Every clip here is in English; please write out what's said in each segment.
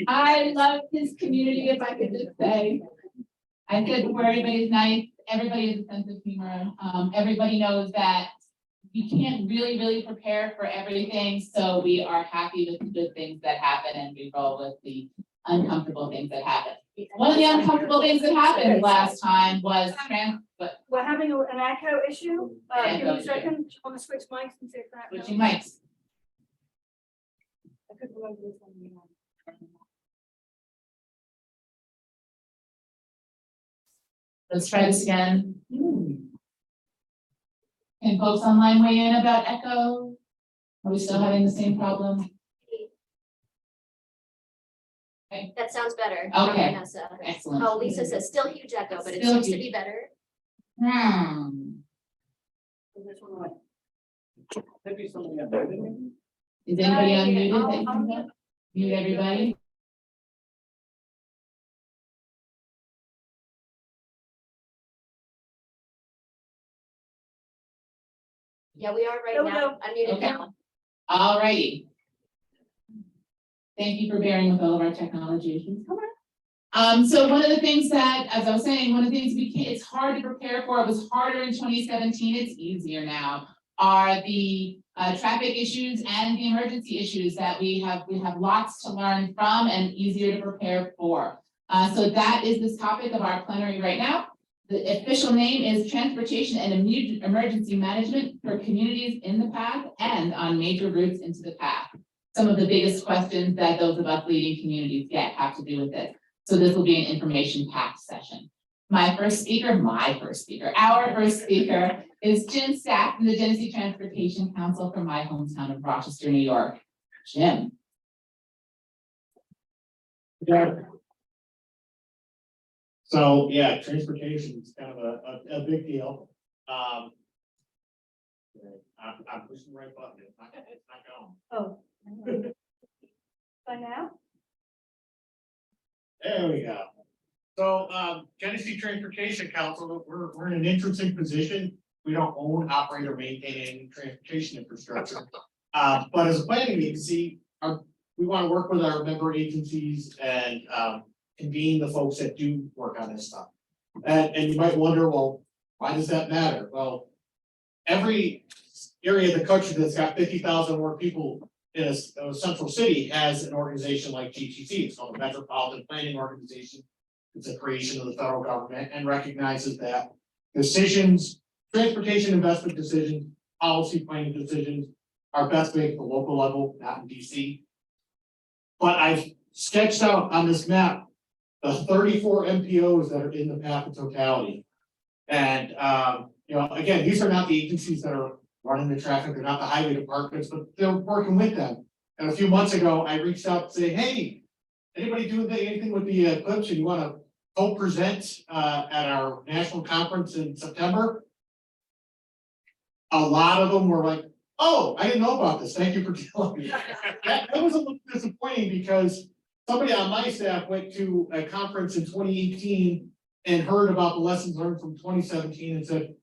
I love this community, if I could just say. I said before, everybody's nice, everybody has a sense of humor. Everybody knows that we can't really prepare for everything, so we are happy with the good things that happen and we roll with the uncomfortable things that happen. One of the uncomfortable things that happened last time was We're having an echo issue. Give me a Echo second. I'm gonna switch mics and see if that switching helps. mics. I couldn't remember this one. Let's try this again. Can folks online weigh in about echo? Are we still having the same problem? That sounds better. Okay. Vanessa. Excellent. Oh, Lisa says still huge echo, but it Still seems to huge. be better. This one went. Maybe something up there. Is anybody unmuted? that can hear? Mute everybody. Yeah, we are right There we now. go. Unmuted Okay. now. All righty. Thank you for bearing with all of our technology issues. So one of the things that, as I was saying, one of the things it's hard to prepare for, it was harder in 2017, it's easier now, are the traffic issues and the emergency issues that we have lots to learn from and easier to prepare for. So that is this topic of our plenary right now. The official name is Transportation and Emergency Management for Communities in the Path and on Major Routes into the Path. Some of the biggest questions that those of us leading communities get have to do with this. So this will be an information-packed session. Our first speaker is Jim Stack from the Genesee Transportation Council from my hometown of Rochester, New York. Jim. Yeah. So yeah, transportation is kind of a big deal. I'm pushing the right button. It's not going. Oh. By now? There we go. So Genesee Transportation Council, we're in an interesting position. We don't own, operate, or maintain any transportation infrastructure. But as a planning agency, we want to work with our member agencies and convene the folks that do work on this stuff. And you might wonder, well, why does that matter? Well, every area of the country that's got 50,000 more people in a central city has an organization like GTC. It's called the Metropolitan Planning Organization. It's a creation of the federal government and recognizes that decisions, transportation investment decisions, policy planning decisions are best made at the local level, not in DC. But I've sketched out on this map the 34 MPOs that are in the path of totality. And again, these are not the agencies that are running the traffic, they're not the highway departments, but they're working with them. And a few months ago, I reached out to say, hey, anybody doing anything with the Eclipse and you want to co-present at our national conference in September? A lot of them were like, oh, I didn't know about this. Thank you for telling me. That was a little disappointing because somebody on my staff went to a conference in 2018 and heard about the lessons learned from 2017 and said,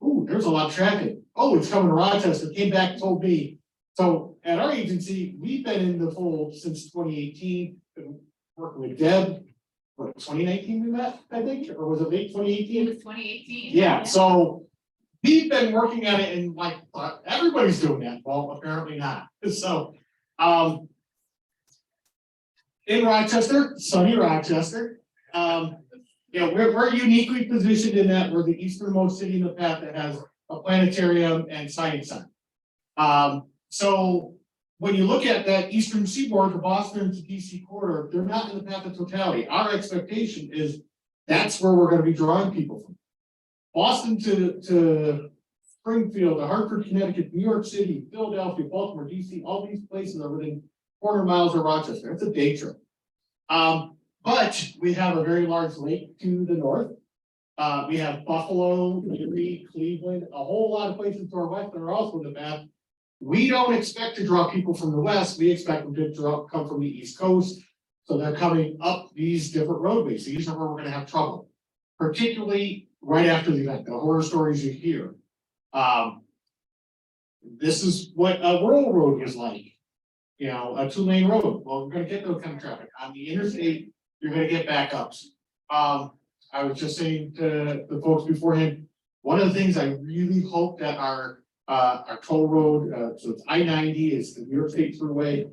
ooh, there's a lot of traffic. Oh, it's coming to Rochester. Came back and told me. So at our agency, we've been in the fold since 2018, been working with Deb. What, 2019 we met, I think, or was it late 2018? It was 2018. Yeah, so we've been working at it and like everybody's doing that. Well, apparently not. So in Rochester, sunny Rochester, we're uniquely positioned in that we're the easternmost city in the path that has a planetarium and science center. So when you look at that eastern seaboard, the Boston to DC corridor, they're not in the path of totality. Our expectation is that's where we're going to be drawing people from. Boston to Springfield, to Hartford, Connecticut, New York City, Philadelphia, Baltimore, DC, all these places are within 400 miles of Rochester. It's a day trip. But we have a very large lake to the north. We have Buffalo, Erie, Cleveland, a whole lot of places to our west that are also in the path. We don't expect to draw people from the west. We expect them to come from the East Coast. So they're coming up these different roadways. These are where we're going to have trouble, particularly right after the event, the horror stories you hear. This is what a rural road was like. you know, a 2-lane road, well, we're gonna get those kind of traffic. On the interstate, you're gonna get backups. I was just saying to the folks beforehand, one of the things I really hope that our toll road, so it's I-90 is the New York State Thruway.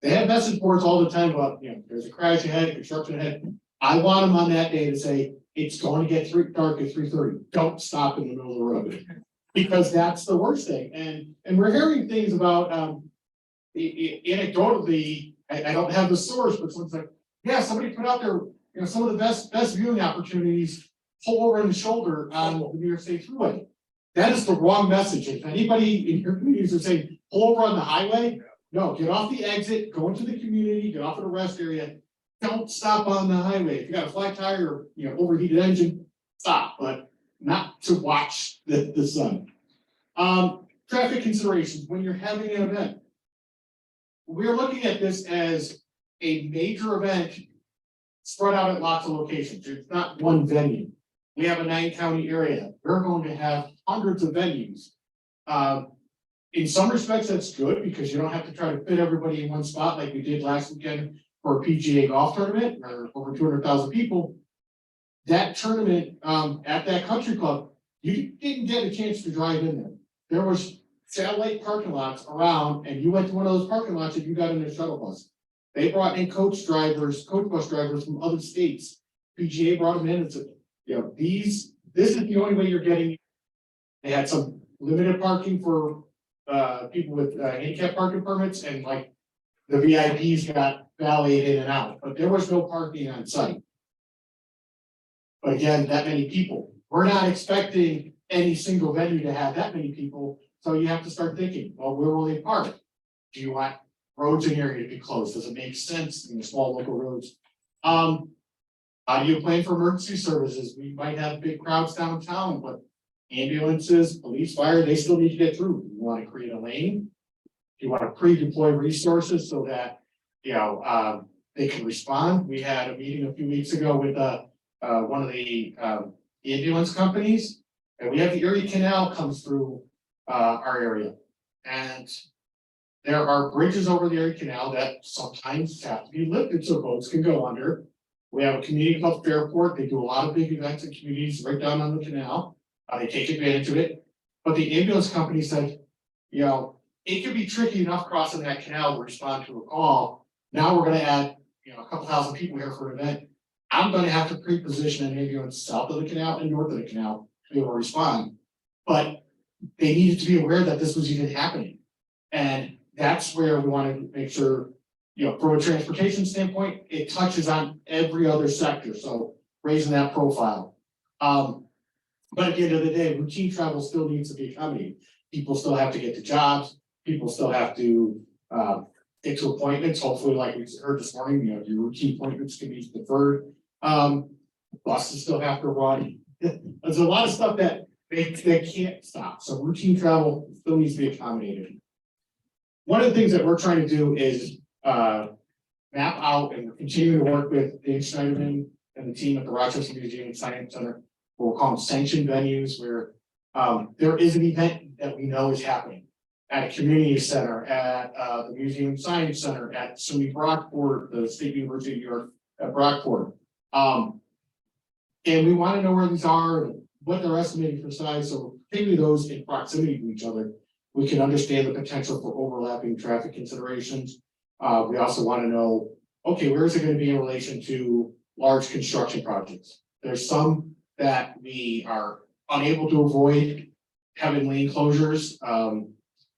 They have message boards all the time about, you know, there's a crash ahead, construction ahead. I want them on that day to say, it's going to get dark at 3:30. Don't stop in the middle of the road. Because that's the worst thing. And we're hearing things about, anecdotally, I don't have the source, but someone's like, yeah, somebody put out there, you know, some of the best viewing opportunities, pull over in the shoulder on the New York State Thruway. That is the wrong message. If anybody in your communities are saying, pull over on the highway, no, get off the exit, go into the community, get off at a rest area. Don't stop on the highway. If you got a flat tire or, you know, overheated engine, stop, but not to watch the sun. Traffic considerations when you're having an event. We're looking at this as a major event spread out at lots of locations. It's not one venue. We have a 9-county area. We're going to have hundreds of venues. In some respects, that's good because you don't have to try to fit everybody in one spot like we did last weekend for a PGA golf tournament where over 200,000 people. That tournament at that country club, you didn't get a chance to drive in there. There was satellite parking lots around, and you went to one of those parking lots and you got in a shuttle bus. They brought in coach bus drivers from other states. PGA brought them in and said, you know, this is the only way you're getting. They had some limited parking for people with handicap parking permits, and like the VIPs got valeted in and out, but there was no parking on site. But again, that many people, we're not expecting any single venue to have that many people, so you have to start thinking, well, where will they park? Do you want roads in here to be closed? Does it make sense in the small local roads? How do you plan for emergency services? We might have big crowds downtown, but ambulances, police, fire, they still need to get through. You want to create a lane? You want to pre-deploy resources so that, you know, they can respond. We had a meeting a few weeks ago with one of the ambulance companies, and we have the Erie Canal comes through our area, and there are bridges over the Erie Canal that sometimes have to be lifted so boats can go under. We have a community called Fairport. They do a lot of big events in communities right down on the canal. They take advantage of it, but the ambulance company said, you know, it could be tricky enough crossing that canal to respond to a call. Now we're going to add, you know, a couple thousand people here for an event. I'm going to have to pre-position an ambulance south of the canal and north of the canal to be able to respond. But they needed to be aware that this was even happening. And that's where we want to make sure, you know, from a transportation standpoint, it touches on every other sector. So raising that profile. But at the end of the day, routine travel still needs to be accommodated. People still have to get to jobs. People still have to get to appointments. Hopefully, like we heard this morning, you know, your routine appointments can be deferred. Buses still have to run. There's a lot of stuff that they can't stop. So routine travel still needs to be accommodated. One of the things that we're trying to do is map out and continue to work with Dave Schneiderman and the team at the Rochester Museum and Science Center. We'll call them sanctioned venues where there is an event that we know is happening at a community center, at the Museum and Science Center, at SUNY Brockport, the State University of New York at Brockport. And we want to know where these are, and what they're estimating for size. So particularly those in proximity to each other, we can understand the potential for overlapping traffic considerations. We also want to know, okay, where is it going to be in relation to large construction projects? There's some that we are unable to avoid having lane closures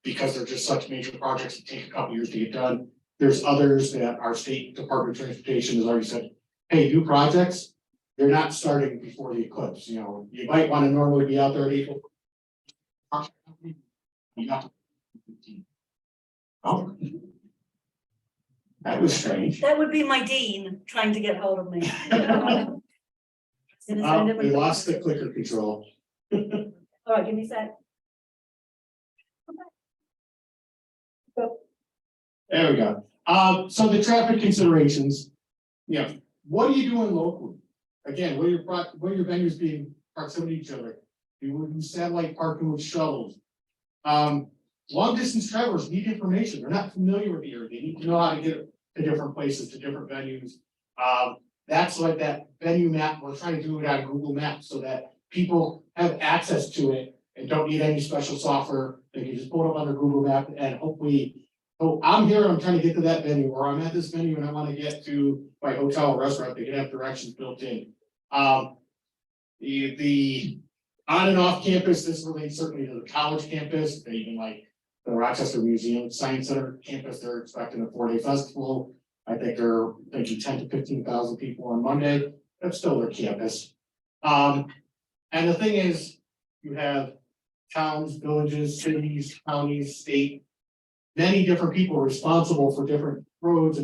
because they're just such major projects that take a couple years to get done. There's others that our state Department of Transportation has already said, hey, new projects, they're not starting before the eclipse. You know, you might want to normally be out there at April. Oh, that was strange. That would be my dean trying to get hold of me. We lost the clicker control. All right, give me a sec. There we go. So the traffic considerations, you know, what are you doing locally? Again, what are your venues being proximity to each other? You would do satellite parking with shuttles. long distance travelers need information. They're not familiar with the area. They need to know how to get to different places, to different venues. That's like that venue map. We're trying to do it on Google Maps so that people have access to it and don't need any special software. They can just pull it up on their Google Map and hopefully, oh, I'm here, I'm trying to get to that venue, or I'm at this venue and I want to get to my hotel or restaurant. They can have directions built in. The on and off campus, this relates certainly to the college campus, they even like the Rochester Museum Science Center campus, they're expecting a 4-day festival. I think they're thinking 10 to 15,000 people on Monday. That's still their campus. And the thing is, you have towns, villages, cities, counties, state, many different people responsible for different roads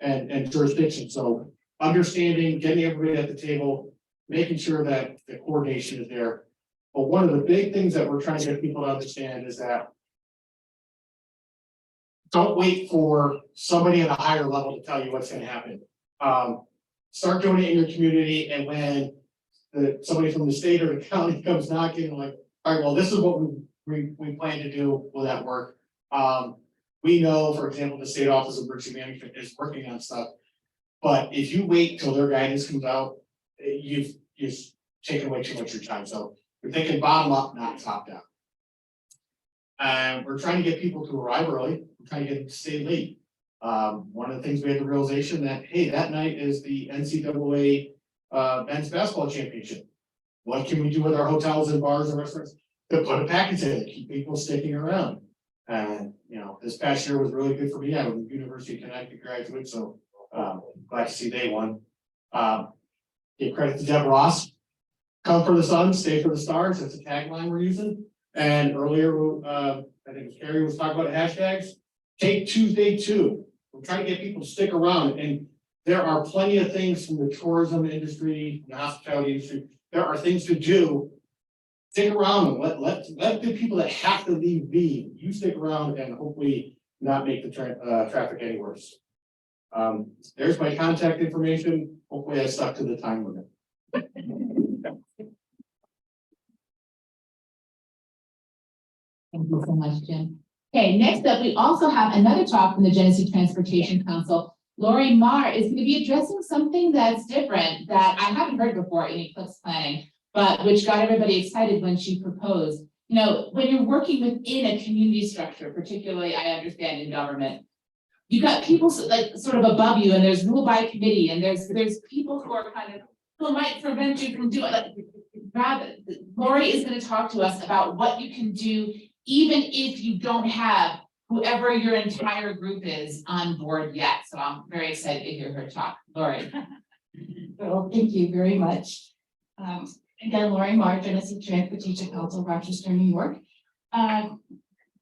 and jurisdictions. So understanding, getting everybody at the table, making sure that the coordination is there. But one of the big things that we're trying to get people to understand is that don't wait for somebody at a higher level to tell you what's going to happen. Start doing it in your community, and when somebody from the state or the county comes knocking, like, all right, well, this is what we plan to do. Will that work? We know, for example, the state office of emergency management is working on stuff. But if you wait till their guidance comes out, you've taken away too much of your time. So we're thinking bottom up, not top down. And we're trying to get people to arrive early. We're trying to get them to stay late. One of the things we had the realization that, hey, that night is the NCAA men's basketball championship. What can we do with our hotels and bars and restaurants to put a package in it, keep people sticking around? And you know, this past year was really good for me. I was a University of Connecticut graduate, so glad to see they won. Give credit to Deb Ross. Come for the sun, stay for the stars. That's a tagline we're using. And earlier, I think Carrie was talking about hashtags. Take Tuesday 2. We're trying to get people to stick around. And there are plenty of things from the tourism industry, the hospitality industry. There are things to do. Stick around and let the people that have to leave be. You stick around and hopefully not make the traffic any worse. There's my contact information. Hopefully I stuck to the time limit. Thank you so much, Jim. Okay, next up, we also have another talk from the Genesee Transportation Council. Lori Maher is going to be addressing something that's different that I haven't heard before in Eclipse planning, but which got everybody excited when she proposed. You know, when you're working within a community structure, particularly I understand in government, you've got people like sort of above you, and there's rule by committee, and there's people who are kind of who might prevent you from doing it. Rather, Lori is going to talk to us about what you can do even if you don't have whoever your entire group is on board yet. So I'm very excited to hear her talk. Lori. Well, thank you very much. Again, Lori Maher, Genesee Transportation Council, Rochester, New York.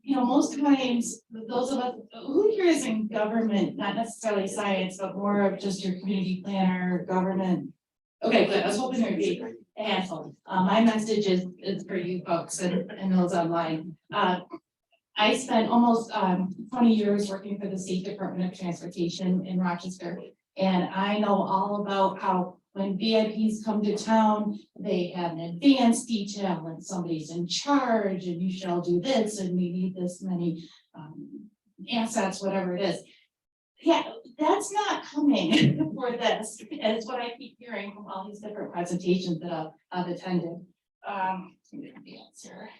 You know, most times, those of us who here is in government, not necessarily science, but more of just your community planner, government. Okay, good. I was hoping there'd be a handful. My message is for you folks and those online. I spent almost 20 years working for the State Department of Transportation in Rochester, and I know all about how when VIPs come to town, they have an advanced detail and somebody's in charge and you shall do this and we need this many assets, whatever it is. Yeah, that's not coming for this. And it's what I keep hearing from all these different presentations that I've attended. Answer.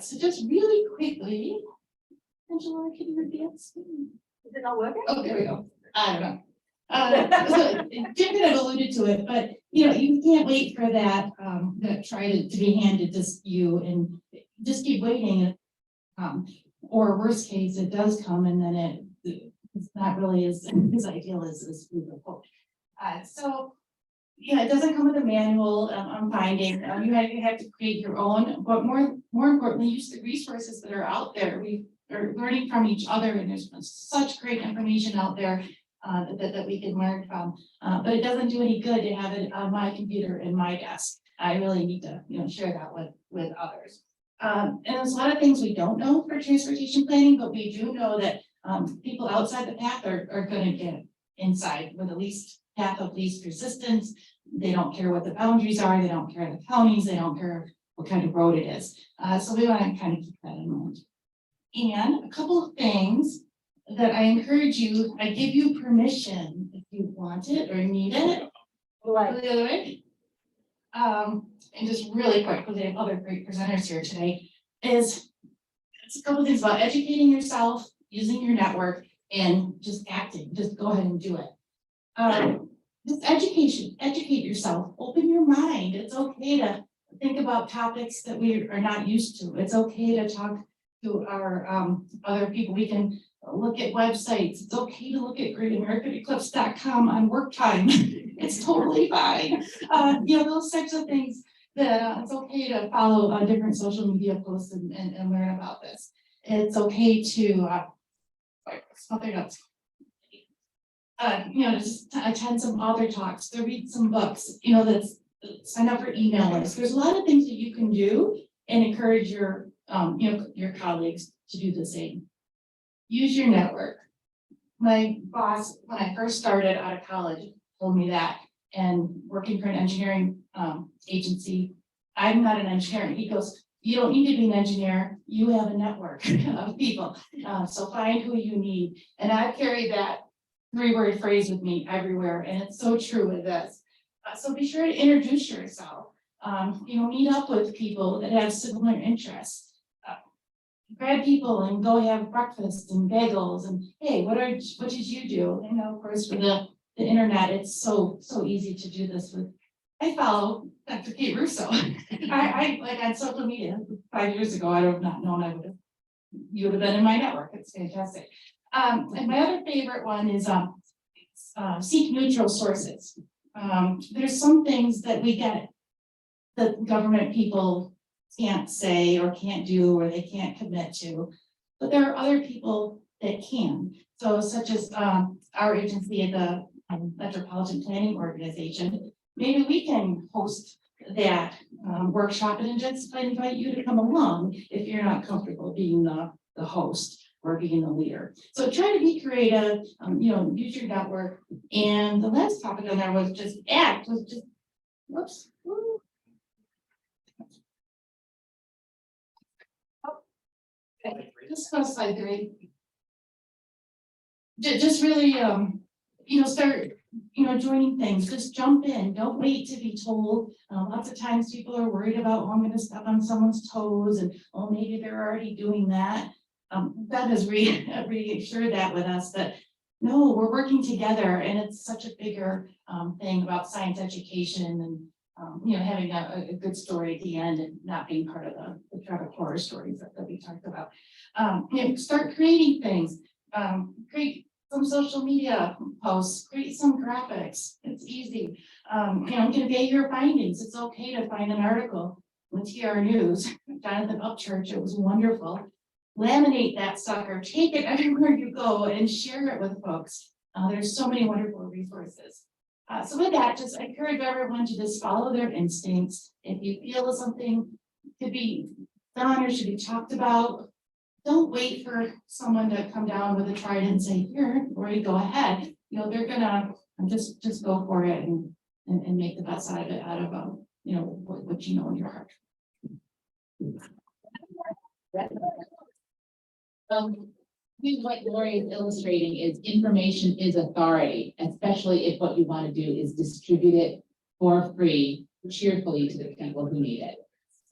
So just really quickly, Angela, can you advance? Is it not working? Oh, there we go. I don't know. So Jim kind of alluded to it, but you know, you can't wait for that try to be handed to you and just keep waiting. Or worst case, it does come and then it's not really as ideal as we would hope. So yeah, it doesn't come with a manual. I'm finding you have to create your own, but more importantly, use the resources that are out there. We are learning from each other, and there's such great information out there that we can learn from. But it doesn't do any good to have it on my computer in my desk. I really need to share that with others. And there's a lot of things we don't know for transportation planning, but we do know that people outside the path are going to get inside with the least path of least resistance. They don't care what the boundaries are. They don't care the counties. They don't care what kind of road it is. So we want to kind of keep that in mind. And a couple of things that I encourage you, I give you permission if you want it or need it. Go the other way. And just really quick, because they have other great presenters here today, is it's a couple of things about educating yourself, using your network, and just acting. Just go ahead and do it. Just educate yourself, open your mind. It's okay to think about topics that we are not used to. It's okay to talk to our other people. We can look at websites. It's okay to look at greatamericaneclipse.com on work time. It's totally fine. Those types of things that it's okay to follow different social media posts and learn about this. It's okay to something else. Just to attend some author talks, to read some books, that's sign up for email lists. There's a lot of things that you can do and encourage your colleagues to do the same. Use your network. My boss, when I first started out of college, told me that, and working for an engineering agency, I'm not an engineer. He goes, you don't need to be an engineer. You have a network of people. So find who you need. And I carry that 3-word phrase with me everywhere. And it's so true with this. So be sure to introduce yourself. Meet up with people that have similar interests. Grab people and go have breakfast and bagels and hey, what did you do? And of course with the internet, it's so easy to do this with. I follow Dr. Kate Russo. I like on social media 5 years ago, I would have not known you would have been in my network. It's fantastic. And my other favorite one is seek neutral sources. There's some things that we get that government people can't say or can't do or they can't commit to, but there are other people that can. So such as our agency at the Metropolitan Planning Organization, maybe we can host that workshop and just invite you to come along if you're not comfortable being the host or being the leader. So try to be creative, use your network. And the last topic on there was just act, whoops. Woo. Okay, just go to slide 3. Just really, start, joining things, just jump in, don't wait to be told. Lots of times people are worried about, oh, I'm gonna step on someone's toes and, oh, maybe they're already doing that. That has reassured that with us that, no, we're working together and it's such a bigger thing about science education and, having a good story at the end and not being part of the tragic horror stories that we talked about. Start creating things, create some social media posts, create some graphics. It's easy. Convey your findings. It's okay to find an article with TR News, Jonathan Upchurch. It was wonderful. Laminate that sucker, take it everywhere you go and share it with folks. There's so many wonderful resources. So with that, just encourage everyone to just follow their instincts. If you feel something could be done or should be talked about, don't wait for someone to come down with a trident and say, here, or you go ahead. They're gonna just go for it and make the best out of it, out of what you know in your heart. What Lori is illustrating is information is authority, especially if what you want to do is distribute it for free, cheerfully to the people who need it.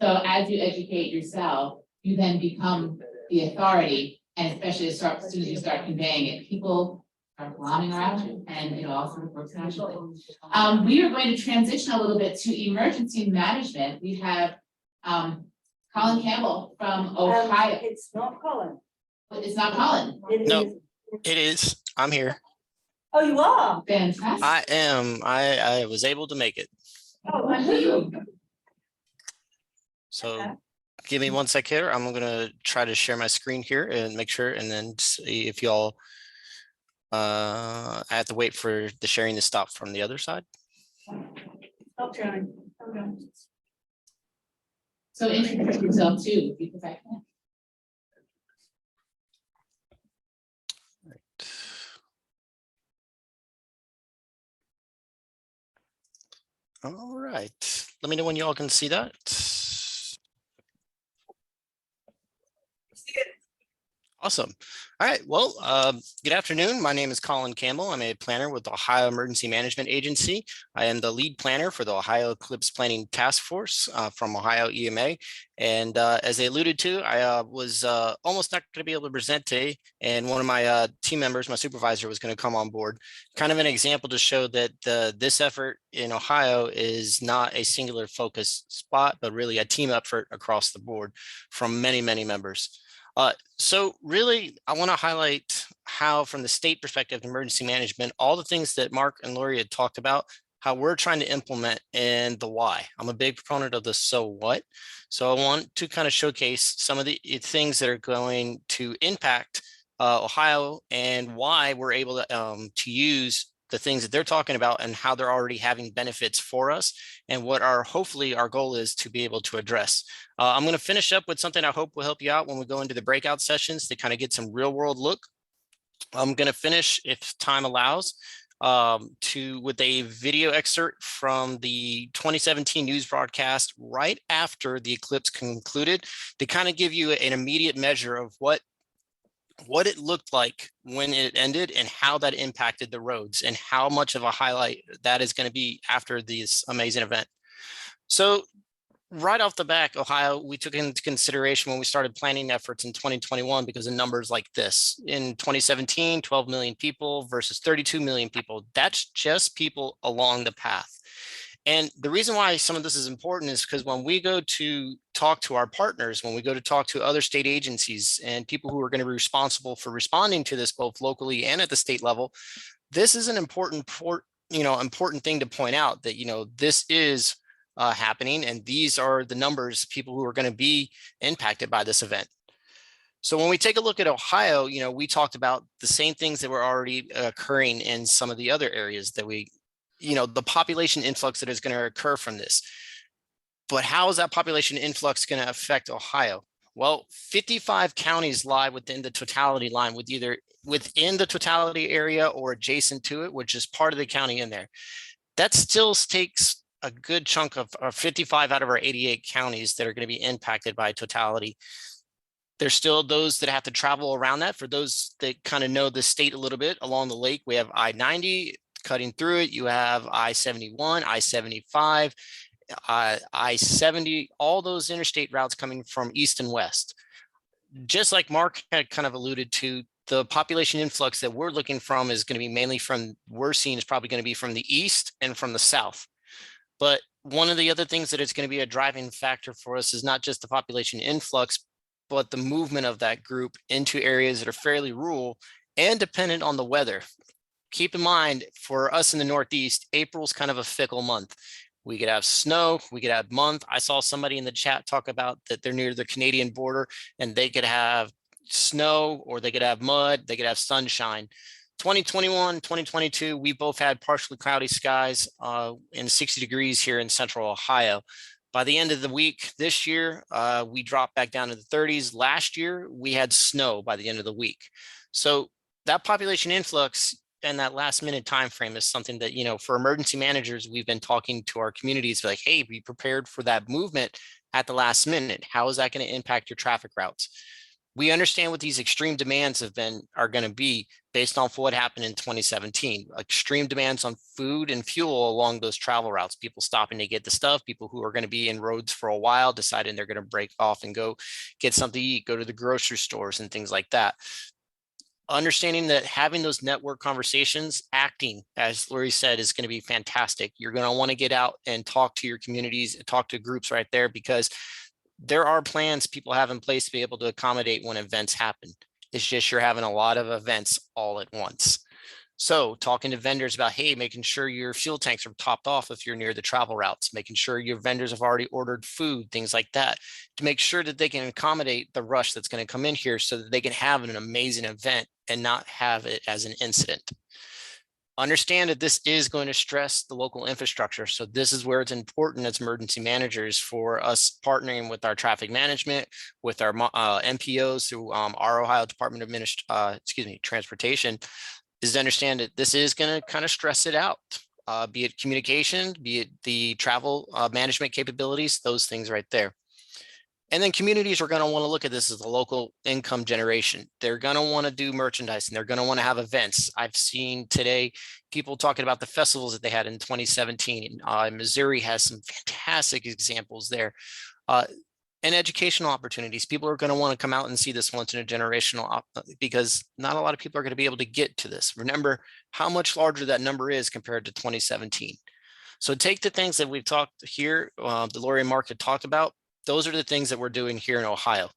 So as you educate yourself, you then become the authority, and especially as soon as you start conveying it, people are flomming around you, and it all sort of works naturally. We are going to transition a little bit to emergency management. We have Colin Campbell from Ohio. It's not Colin. It's not Colin. No. It is. I'm here. Oh, you are? Fantastic. I am. I was able to make it. Oh, I see you. So Okay. give me 1 sec here. I'm gonna try to share my screen here and make sure, and then see if y'all. I have to wait for the sharing to stop from the other side. Stop sharing. Okay. So introduce yourself too, because I can't. All right. Let me know when y'all can see that. Awesome. All right. Well, good afternoon. My name is Colin Campbell. I'm a planner with the Ohio Emergency Management Agency. I am the lead planner for the Ohio Eclipse Planning Task Force from Ohio EMA. And as I alluded to, I was almost not going to be able to present today. And one of my team members, my supervisor, was going to come on board. Kind of an example to show that this effort in Ohio is not a singular focus spot, but really a team effort across the board from many, many members. So really, I want to highlight how, from the state perspective, emergency management, all the things that Mark and Lori had talked about, how we're trying to implement, and the why. I'm a big proponent of the so what. So I want to kind of showcase some of the things that are going to impact Ohio and why we're able to use the things that they're talking about and how they're already having benefits for us, and what hopefully our goal is to be able to address. I'm going to finish up with something I hope will help you out when we go into the breakout sessions to kind of get some real world look. I'm going to finish, if time allows, with a video excerpt from the 2017 news broadcast right after the eclipse concluded, to kind of give you an immediate measure of what it looked like when it ended and how that impacted the roads and how much of a highlight that is going to be after this amazing event. So right off the back, Ohio, we took into consideration when we started planning efforts in 2021 because of numbers like this. In 2017, 12 million people versus 32 million people. That's just people along the path. And the reason why some of this is important is because when we go to talk to our partners, when we go to talk to other state agencies and people who are going to be responsible for responding to this both locally and at the state level, this is an important thing to point out that, this is happening, and these are the numbers, people who are going to be impacted by this event. So when we take a look at Ohio, we talked about the same things that were already occurring in some of the other areas that the population influx that is going to occur from this. But how is that population influx going to affect Ohio? Well, 55 counties lie within the totality line, with either within the totality area or adjacent to it, which is part of the county in there. That still takes a good chunk of 55 out of our 88 counties that are going to be impacted by totality. There's still those that have to travel around that. For those that kind of know the state a little bit, along the lake, we have I-90 cutting through it. You have I-71, I-75, I-70, all those interstate routes coming from east and west. Just like Mark had kind of alluded to, the population influx that we're looking from is going to be mainly we're seeing is probably going to be from the east and from the south. But one of the other things that is going to be a driving factor for us is not just the population influx, but the movement of that group into areas that are fairly rural and dependent on the weather. Keep in mind, for us in the Northeast, April's kind of a fickle month. We could have snow, we could have month. I saw somebody in the chat talk about that they're near the Canadian border and they could have snow, or they could have mud, they could have sunshine. 2021, 2022, we both had partially cloudy skies in 60 degrees here in central Ohio. By the end of the week this year, we dropped back down to the 30s. Last year, we had snow by the end of the week. So that population influx and that last minute time frame is something that, for emergency managers, we've been talking to our communities like, hey, be prepared for that movement at the last minute. How is that going to impact your traffic routes? We understand what these extreme demands are going to be based off what happened in 2017. Extreme demands on food and fuel along those travel routes, people stopping to get the stuff, people who are going to be in roads for a while, deciding they're going to break off and go get something to eat, go to the grocery stores and things like that. Understanding that having those network conversations, acting, as Lori said, is going to be fantastic. You're going to want to get out and talk to your communities, talk to groups right there, because there are plans people have in place to be able to accommodate when events happen. It's just you're having a lot of events all at once. So talking to vendors about, hey, making sure your fuel tanks are topped off if you're near the travel routes, making sure your vendors have already ordered food, things like that, to make sure that they can accommodate the rush that's going to come in here so that they can have an amazing event and not have it as an incident. Understand that this is going to stress the local infrastructure. So this is where it's important as emergency managers for us partnering with our traffic management, with our MPOs through our Ohio Department of Transportation, is to understand that this is going to kind of stress it out, be it communication, be it the travel management capabilities, those things right there. And then communities are going to want to look at this as a local income generation. They're going to want to do merchandise and they're going to want to have events. I've seen today people talking about the festivals that they had in 2017. Missouri has some fantastic examples there. And educational opportunities. People are going to want to come out and see this once in a generational because not a lot of people are going to be able to get to this. Remember how much larger that number is compared to 2017. So take the things that we've talked here, the Lori and Mark had talked about. Those are the things that we're doing here in Ohio.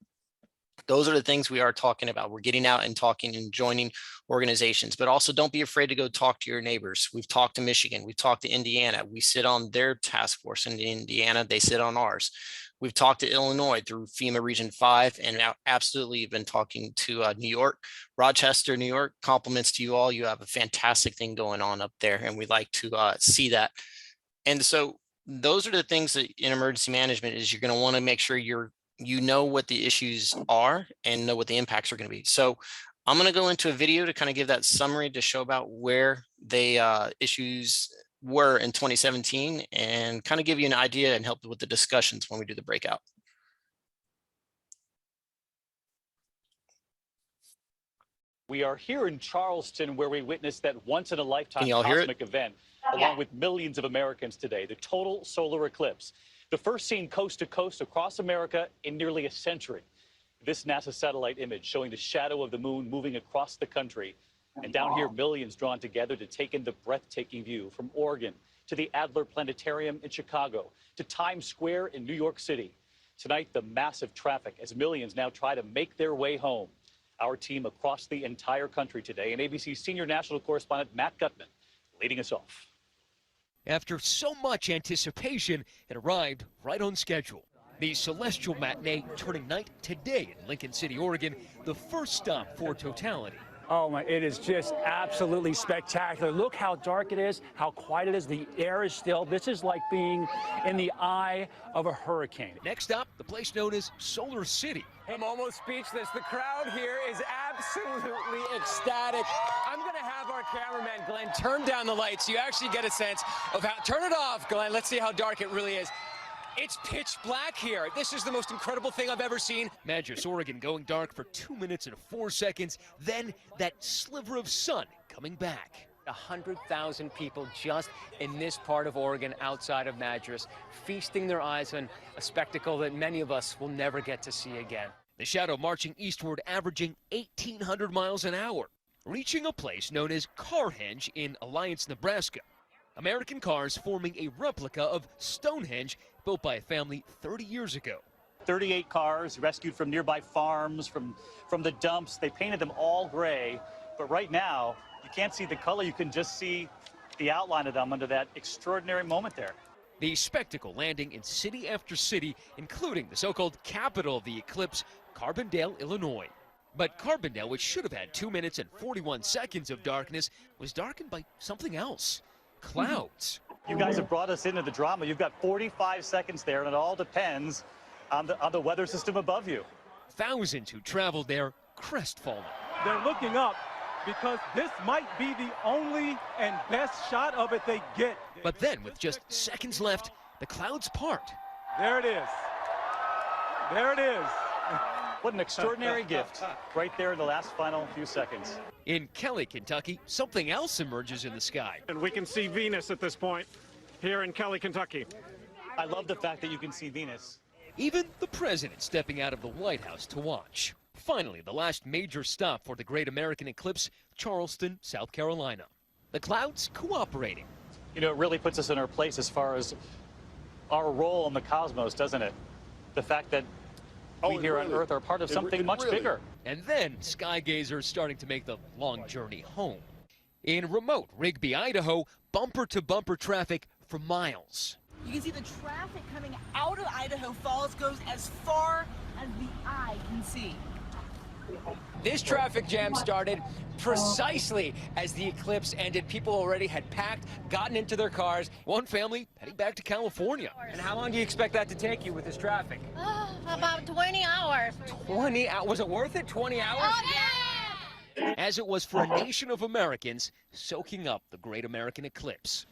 Those are the things we are talking about. We're getting out and talking and joining organizations, but also don't be afraid to go talk to your neighbors. We've talked to Michigan. We've talked to Indiana. We sit on their task force in Indiana. They sit on ours. We've talked to Illinois through FEMA Region 5 and absolutely been talking to New York, Rochester, New York. Compliments to you all. You have a fantastic thing going on up there and we'd like to see that. And so those are the things that in emergency management is you're going to want to make sure you know what the issues are and know what the impacts are going to be. So I'm going to go into a video to kind of give that summary to show about where the issues were in 2017 and kind of give you an idea and help with the discussions when we do the breakout. We are here in Charleston where we witnessed that once in a lifetime Can y'all hear it? cosmic event along with millions of Americans today, the total solar eclipse. The first seen coast to coast across America in nearly a century. This NASA satellite image showing the shadow of the moon moving across the country. And down here, millions drawn together to take in the breathtaking view from Oregon to the Adler Planetarium in Chicago to Times Square in New York City. Tonight, the massive traffic as millions now try to make their way home. Our team across the entire country today, and ABC's senior national correspondent Matt Gutman leading us off. After so much anticipation, it arrived right on schedule. The celestial matinee turning night today in Lincoln City, Oregon, the first stop for totality. Oh my, it is just absolutely spectacular. Look how dark it is, how quiet it is. The air is still. This is like being in the eye of a hurricane. Next up, the place known as Solar City. I'm almost speechless. The crowd here is absolutely ecstatic. I'm going to have our cameraman, Glenn, turn down the lights so you actually get a sense of how, turn it off, Glenn. Let's see how dark it really is. It's pitch black here. This is the most incredible thing I've ever seen. Madras, Oregon going dark for 2 minutes and 4 seconds. Then that sliver of sun coming back. 100,000 people just in this part of Oregon outside of Madras, feasting their eyes on a spectacle that many of us will never get to see again. The shadow marching eastward, averaging 1,800 miles an hour, reaching a place known as Carhenge in Alliance, Nebraska. American cars forming a replica of Stonehenge built by a family 30 years ago. 38 cars rescued from nearby farms, from the dumps. They painted them all gray, but right now you can't see the color. You can just see the outline of them under that extraordinary moment there. The spectacle landing in city after city, including the so-called capital of the eclipse, Carbondale, Illinois. But Carbondale, which should have had 2 minutes and 41 seconds of darkness, was darkened by something else. Clouds. You guys have brought us into the drama. You've got 45 seconds there, and it all depends on the weather system above you. Thousands who traveled there crestfallen. They're looking up because this might be the only and best shot of it they get. But then, with just seconds left, the clouds part. There it is. There it is. What an extraordinary gift right there in the last final few seconds. In Kelly, Kentucky, something else emerges in the sky. And we can see Venus at this point here in Kelly, Kentucky. I love the fact that you can see Venus. Even the president stepping out of the White House to watch. Finally, the last major stop for the Great American Eclipse, Charleston, South Carolina. The clouds cooperating. You know, it really puts us in our place as far as our role in the cosmos, doesn't it? The fact that we here on Earth are part of something much bigger. And then sky gazers starting to make the long journey home. In remote Rigby, Idaho, bumper-to-bumper traffic for miles. You can see the traffic coming out of Idaho Falls goes as far as the eye can see. This traffic jam started precisely as the eclipse ended. People already had packed, gotten into their cars. One family heading back to California. And how long do you expect that to take you with this traffic? About 20 hours. 20 hours? Was it worth it? 20 hours? Oh, yeah! As it was for a nation of Americans soaking up the Great American Eclipse.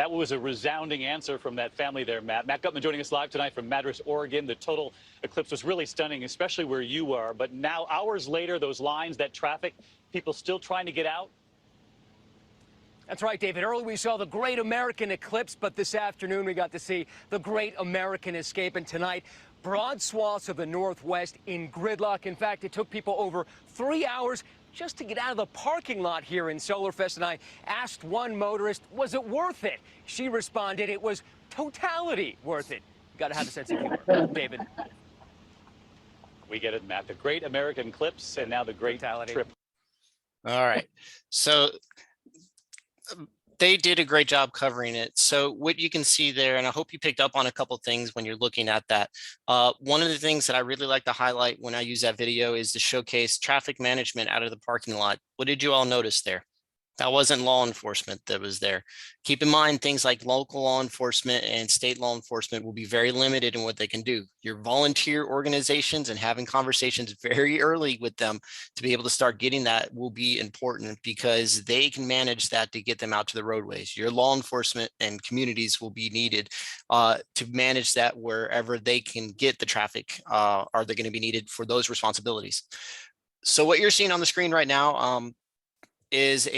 That was a resounding answer from that family there, Matt. Matt Gutman joining us live tonight from Madras, Oregon. The total eclipse was really stunning, especially where you are. But now, hours later, those lines, that traffic, people still trying to get out? That's right, David. Early we saw the Great American Eclipse, but this afternoon we got to see the Great American Escape. And tonight, broad swaths of the Northwest in gridlock. In fact, it took people over 3 hours just to get out of the parking lot here in Solarfest. And I asked one motorist, was it worth it? She responded, it was totality worth it. Got to have a sense of humor. David. We get it, Matt. The Great American Eclipse and now the Great Totality. Trip. All right. So they did a great job covering it. So what you can see there, and I hope you picked up on a couple of things when you're looking at that. One of the things that I really like to highlight when I use that video is to showcase traffic management out of the parking lot. What did you all notice there? That wasn't law enforcement that was there. Keep in mind, things like local law enforcement and state law enforcement will be very limited in what they can do. Your volunteer organizations and having conversations very early with them to be able to start getting that will be important, because they can manage that to get them out to the roadways. Your law enforcement and communities will be needed to manage that wherever they can get the traffic. Are they going to be needed for those responsibilities? So what you're seeing on the screen right now, is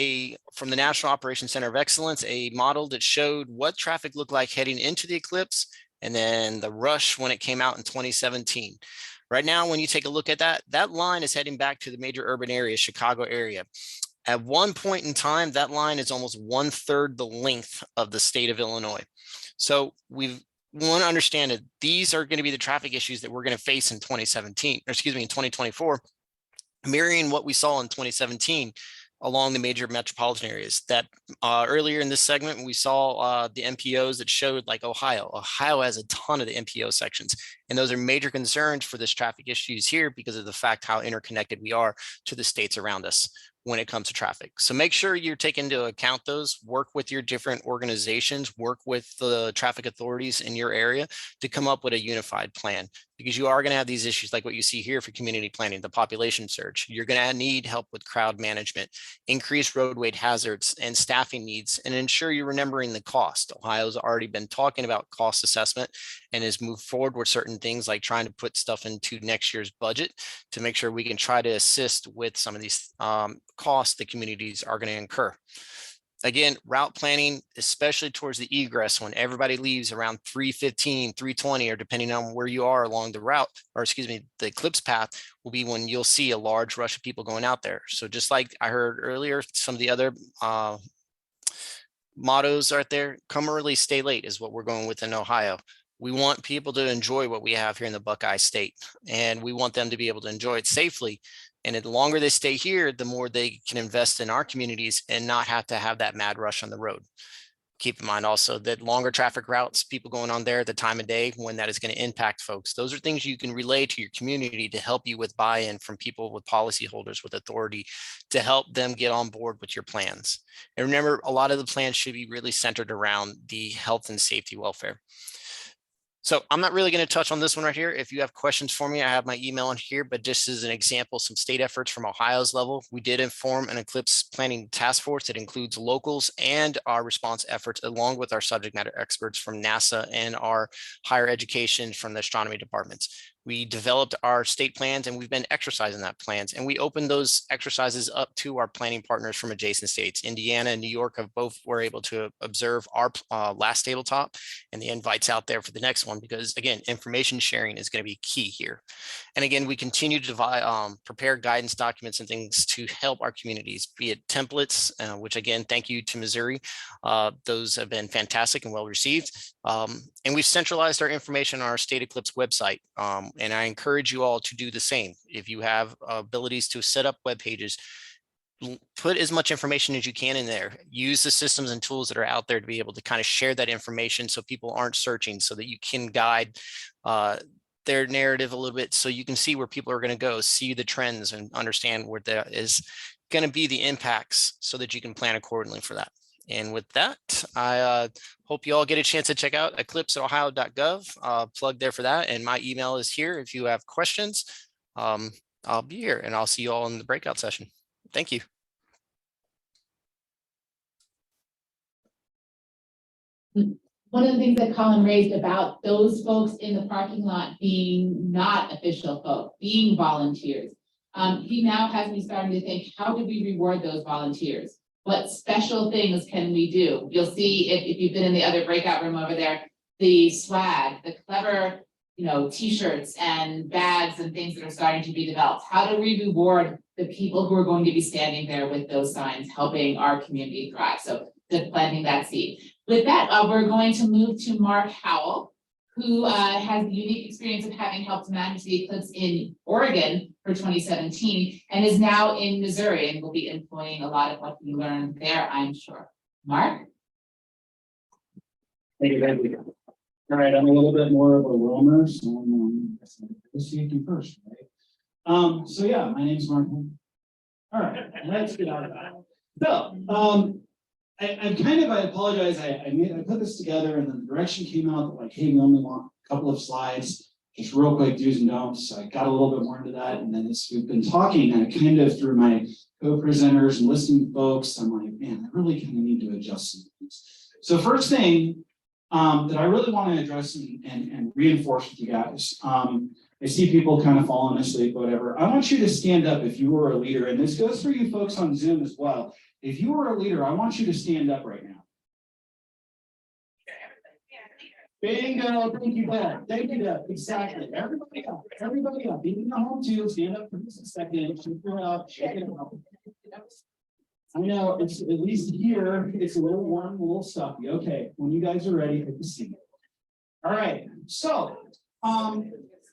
from the National Operations Center of Excellence, a model that showed what traffic looked like heading into the eclipse and then the rush when it came out in 2017. Right now, when you take a look at that, that line is heading back to the major urban area, Chicago area. At one point in time, that line is almost 1/3 the length of the state of Illinois. So we want to understand that these are going to be the traffic issues that we're going to face in 2024, mirroring what we saw in 2017 along the major metropolitan areas. That earlier in this segment, we saw the MPOs that showed like Ohio. Ohio has a ton of the MPO sections, and those are major concerns for this traffic issues here because of the fact how interconnected we are to the states around us when it comes to traffic. So make sure you're taking into account those, work with your different organizations, work with the traffic authorities in your area to come up with a unified plan, because you are going to have these issues like what you see here for community planning, the population surge. You're going to need help with crowd management, increased roadway hazards and staffing needs, and ensure you're remembering the cost. Ohio's already been talking about cost assessment and has moved forward with certain things like trying to put stuff into next year's budget to make sure we can try to assist with some of these costs that communities are going to incur. Again, route planning, especially towards the egress, when everybody leaves around 3:15, 3:20, or depending on where you are along the route, or excuse me, the eclipse path will be when you'll see a large rush of people going out there. So just like I heard earlier, some of the other mottos out there, come early, stay late is what we're going with in Ohio. We want people to enjoy what we have here in the Buckeye State, and we want them to be able to enjoy it safely. And the longer they stay here, the more they can invest in our communities and not have to have that mad rush on the road. Keep in mind also that longer traffic routes, people going on there, the time of day when that is going to impact folks. Those are things you can relay to your community to help you with buy-in from people with policyholders with authority to help them get on board with your plans. And remember, a lot of the plans should be really centered around the health and safety welfare. So I'm not really going to touch on this one right here. If you have questions for me, I have my email in here, but just as an example, some state efforts from Ohio's level, we did inform an eclipse planning task force that includes locals and our response efforts, along with our subject matter experts from NASA and our higher education from the astronomy departments. We developed our state plans and we've been exercising that plans, and we opened those exercises up to our planning partners from adjacent states. Indiana and New York have both were able to observe our last tabletop, and the invites out there for the next one, because again, information sharing is going to be key here. And again, we continue to prepare guidance documents and things to help our communities, be it templates, which again, thank you to Missouri. Those have been fantastic and well received. And we've centralized our information on our State Eclipse website. And I encourage you all to do the same. If you have abilities to set up web pages, put as much information as you can in there. Use the systems and tools that are out there to be able to kind of share that information so people aren't searching, so that you can guide their narrative a little bit, so you can see where people are going to go, see the trends, and understand where there is going to be the impacts so that you can plan accordingly for that. And with that, I hope you all get a chance to check out eclipseohio.gov. Plug there for that. And my email is here. If you have questions, I'll be here, and I'll see you all in the breakout session. Thank you. one of the things that Colin raised about those folks in the parking lot being not official folk, being volunteers. He now has me starting to think, how do we reward those volunteers? What special things can we do? You'll see if you've been in the other breakout room over there, the swag, the clever, t-shirts and bags and things that are starting to be developed. How do we reward the people who are going to be standing there with those signs, helping our community thrive? So just planting that seed. With that, we're going to move to Mark Howell, who has the unique experience of having helped manage the Eclipse in Oregon for 2017 and is now in Missouri and will be employing a lot of what we learned there, I'm sure. Mark? Thank you. All right, I'm a little bit more of a roamer, so I'm safety first, right? So yeah, my name's Mark. All right, let's get out of that. So, I apologize. I put this together and then the direction came out that like, hey, we only want a couple of slides, just real quick do's and don'ts. So I got a little bit more into that. And then as we've been talking, and kind of through my co-presenters and listening to folks, I'm like, man, I really kind of need to adjust some things. So first thing that I really want to address and reinforce with you guys, I see people kind of falling asleep, whatever. I want you to stand up if you were a leader, and this goes for you folks on Zoom as well. If you were a leader, I want you to stand up right now. Bingo, thank you, Deb. Thank you, Deb. Exactly. Everybody up. Everybody up. Even the home too. Stand up for just a second. Shake it up. Shake it up. I know it's at least here. It's a little warm, a little stuffy. Okay, when you guys are ready, take a seat. All right. So,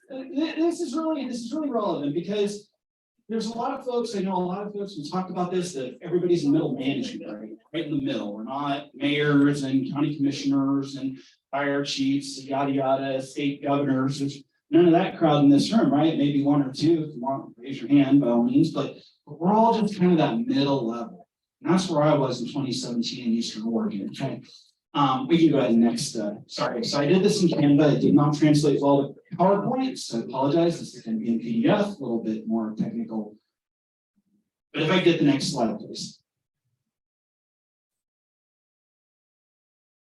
this is really relevant because there's a lot of folks, I know a lot of folks who talked about this, that everybody's in middle management, right in the middle. We're not mayors and county commissioners and fire chiefs, yada, yada, state governors. There's none of that crowd in this room, right? Maybe one or two, if you want, raise your hand by all means, but we're all just kind of that middle level. And that's where I was in 2017 in Eastern Oregon, okay? We can go ahead and next, sorry. So I did this in Canva. It did not translate well to PowerPoint, so I apologize. This is going to be in PDF, a little bit more technical. But if I get the next slide, please.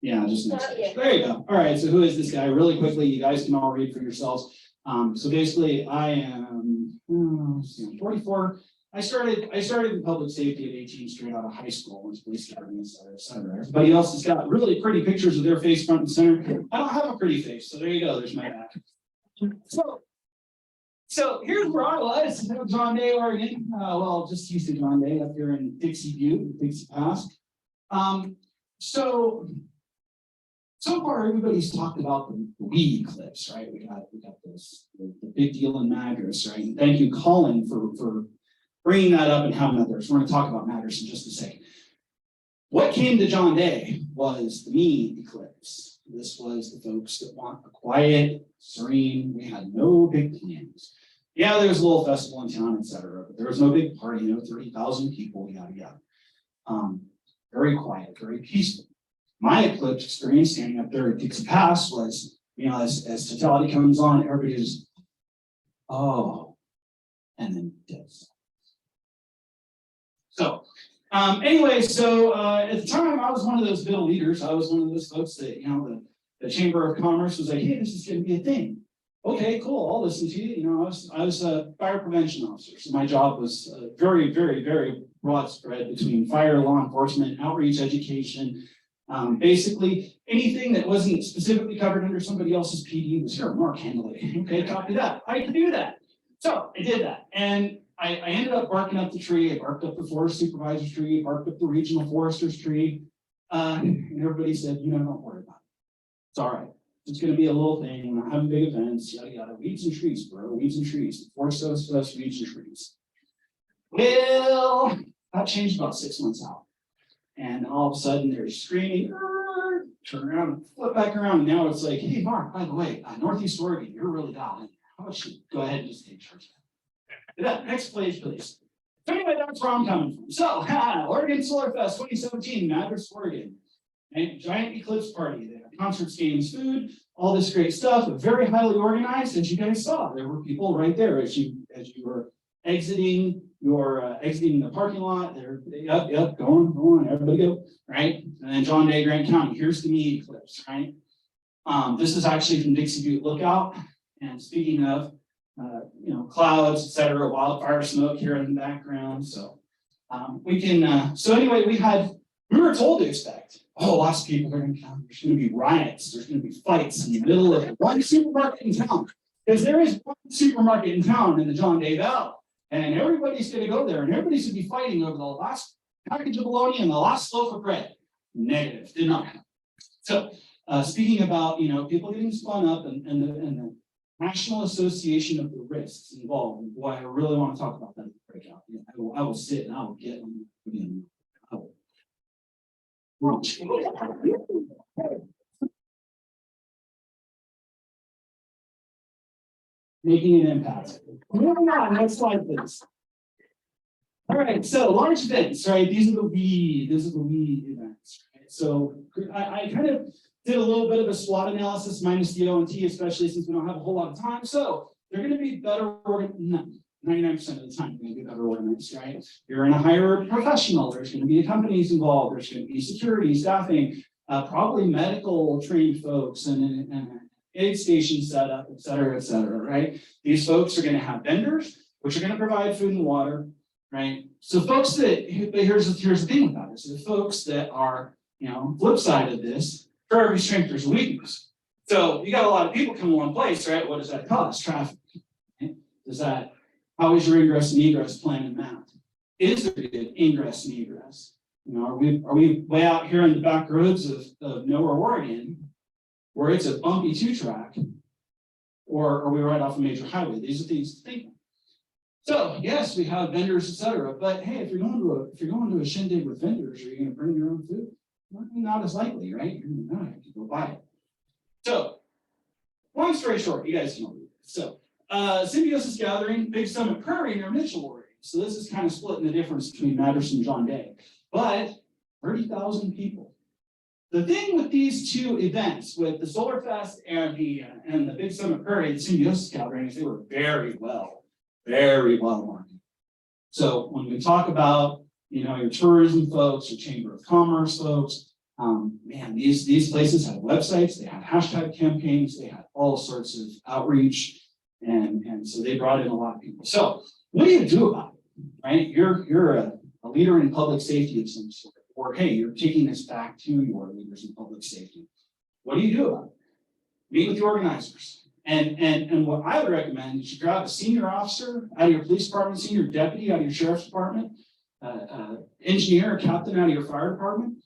Yeah, just next. There you go. All right, so who is this guy? Really quickly, you guys can all read for yourselves. So basically, I am 44. I started in public safety at 18 straight out of high school as police department, et cetera. Everybody else has got really pretty pictures of their face front and center. I don't have a pretty face, so there you go. There's my back. So here's where I was, John Day, Oregon. Well, just east of John Day, up here in Dixie Butte, Dixie Pass. So far, everybody's talked about the we Eclipse, right? We got this the big deal in Madras, right? And thank you, Colin, for bringing that up and having that there. So we're going to talk about Madras in just a second. What came to John Day was the me Eclipse. This was the folks that want a quiet, serene. We had no big plans. Yeah, there was a little festival in town, et cetera, but there was no big party, 30,000 people, yada, yada. Very quiet, very peaceful. My Eclipse experience standing up there at Dixie Pass was, as totality comes on, everybody's, oh, and then this. So anyway, at the time I was one of those middle leaders. I was one of those folks that, the Chamber of Commerce was like, hey, this is going to be a thing. Okay, cool. I'll listen to you. I was a fire prevention officer. So my job was very, very, very broad spread between fire, law enforcement, outreach, education. Basically anything that wasn't specifically covered under somebody else's PD was here. Mark, handle it. Okay, copy that. I can do that. So I did that. And I ended up barking up the tree. I barked up the forest supervisor's tree, barked up the regional forester's tree. And everybody said, don't worry about it. It's all right. It's going to be a little thing. We're not having big events, yada, yada. Weeds and trees, bro. Weeds and trees. The forest does weeds and trees. Well, that changed about 6 months out. And all of a sudden they're screaming, turn around and flip back around. And now it's like, hey, Mark, by the way, Northeast Oregon, you're really dialed in. How about you go ahead and just take charge of that? Next page, please. So anyway, that's where I'm coming from. So, Oregon Solar Fest 2017, Madras, Oregon. And giant Eclipse party. They had concerts, games, food, all this great stuff, but very highly organized. As you guys saw, there were people right there as you were exiting you're exiting the parking lot, they're, yep, go on, everybody go, right? And then John Day, Grant County, here's the mean eclipse, right? This is actually from Dixie Butte Lookout. And speaking of, clouds, et cetera, wildfire smoke here in the background. So we can, so anyway, we were told to expect, lots of people are going to come. There's going to be riots. There's going to be fights in the middle of one supermarket in town. Because there is one supermarket in town in the John Day Valley. And everybody's going to go there and everybody's going to be fighting over the last package of bologna and the last loaf of bread. Negative, did not happen. So speaking about, people getting spun up and the National Association of the risks involved. And boy, I really want to talk about that in the breakout. Yeah, I will sit and I will get on again. Making an impact. Moving on, next slide, please. All right, so large events, right? These are the we events. Right? So I kind of did a little bit of a SWOT analysis minus the O and T, especially since we don't have a whole lot of time. So they're going to be better organized. 99% of the time, they're going to be better organized, right? You're going to hire a professional. There's going to be companies involved. There's going to be security, staffing, probably medical trained folks and aid station setup, et cetera, right? These folks are going to have vendors, which are going to provide food and water, right? So folks here's the thing about this. The folks that are, flip side of this, for every strength, there's a weakness. So you got a lot of people come to one place, right? What does that cause? Traffic. Right? How is your ingress and egress plan and mapped? Is there good ingress and egress? Are we way out here in the back roads of nowhere, Oregon, where it's a bumpy 2-track, or are we right off a major highway? These are things to think of. So yes, we have vendors, et cetera. But hey, if you're going to a shindig with vendors, are you going to bring your own food? Not as likely, right? You're going to have to go buy it. So, long story short, you guys know. So, Symbiosis Gathering, Big Summit Prairie, and our Mitchell Oregon. So this is kind of splitting the difference between Madison and John Day. But 30,000 people. The thing with these two events, with the Solar Fest and the Big Summit Prairie, the Symbiosis Gathering, is they were very well marketed. So when we talk about your tourism folks, your Chamber of Commerce folks, these places had websites, they had hashtag campaigns, they had all sorts of outreach, and so they brought in a lot of people. So what do you do about it, right? You're a leader in public safety of some sort, or hey, you're taking this back to your leaders in public safety. What do you do about it? Meet with the organizers. And what I would recommend is you grab a senior officer out of your police department, senior deputy out of your sheriff's department, engineer or captain out of your fire department.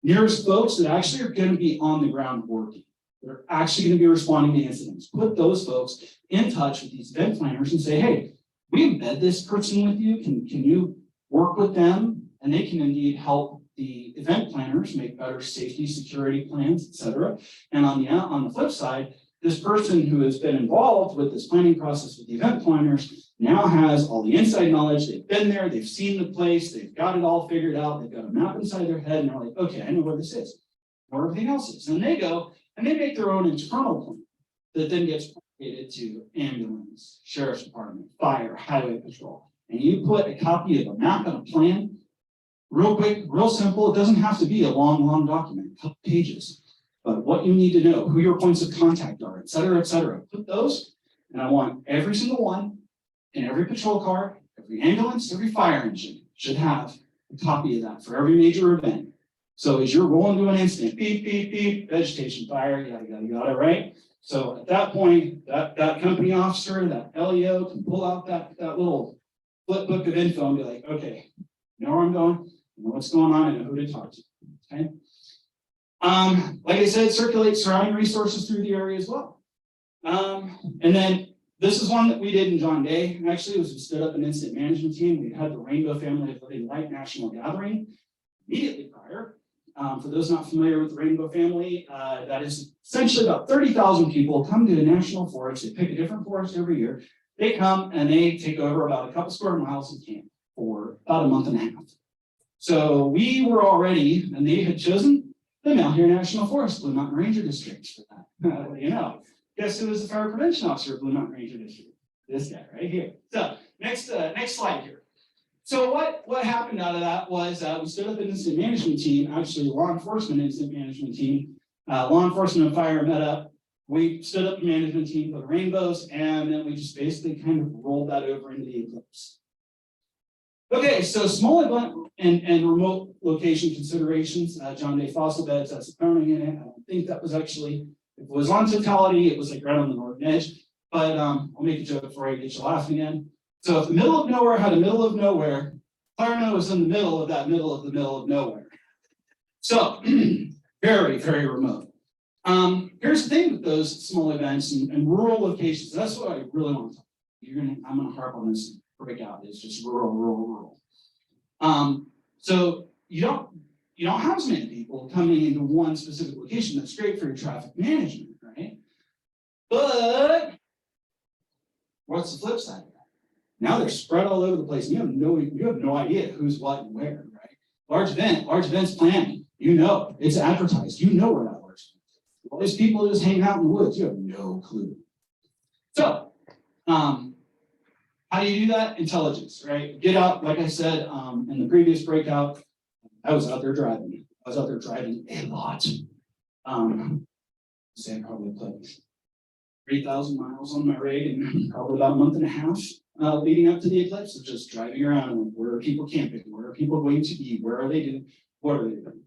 There's folks that actually are going to be on the ground working. They're actually going to be responding to incidents. Put those folks in touch with these event planners and say, hey, we embed this person with you. Can you work with them? And they can indeed help the event planners make better safety, security plans, et cetera. And on the flip side, this person who has been involved with this planning process with the event planners now has all the inside knowledge. They've been there, they've seen the place, they've got it all figured out, they've got a map inside their head, and they're like, okay, I know where this is, where everything else is. And they go and they make their own internal plan that then gets propagated to ambulance, sheriff's department, fire, highway patrol. And you put a copy of a map and a plan, real quick, real simple. It doesn't have to be a long document, a couple pages. But what you need to know, who your points of contact are, et cetera, et cetera. Put those, and I want every single one in every patrol car, every ambulance, every fire engine should have a copy of that for every major event. So as you're rolling to an incident, beep, beep, beep, vegetation fire, you got it, right? So at that point, that company officer, that LEO can pull out that little flip book of info and be like, okay, I know where I'm going, I know what's going on, I know who to talk to, okay? Like I said, circulate surrounding resources through the area as well. And then this is one that we did in John Day. Actually, it was we stood up an incident management team. We had the Rainbow Family of Living Light National Gathering immediately prior. For those not familiar with the Rainbow Family, that is essentially about 30,000 people come to the national forest. They pick a different forest every year. They come and they take over about a couple square miles of camp for about a month and a half. So we were already, and they had chosen the Maher National Forest, Blue Mountain Ranger District for that. Guess who was the fire prevention officer of Blue Mountain Ranger District? This guy right here. So next slide here. So what happened out of that was we stood up an incident management team, actually a law enforcement incident management team. Law enforcement and fire met up. We stood up a management team, put rainbows, and then we just basically kind of rolled that over into the Eclipse. Okay, so small event and remote location considerations. John Day fossil beds, that's a pounding in it. I don't think that was actually, if it was on totality, it was like right on the northern edge. But I'll make a joke before I get you laughing again. So if the middle of nowhere had a middle of nowhere, Claremont was in the middle of that middle of the middle of nowhere. So very, very remote. Here's the thing with those small events and rural locations. That's what I really want to talk about. I'm gonna harp on this breakout. It's just rural. So you don't have as many people coming into one specific location. That's great for your traffic management, right? But what's the flip side of that? Now they're spread all over the place. You have no idea who's what and where, right? Large events planning. It's advertised. You know where that works. All these people just hanging out in the woods. You have no clue. So, how do you do that? Intelligence, right? Get out, like I said in the previous breakout, I was out there driving. I was out there driving a lot. Say I probably put 3,000 miles on my rig in probably about a month and a half leading up to the eclipse of just driving around. Where are people camping? Where are people going to eat? Where are they doing? What are they doing?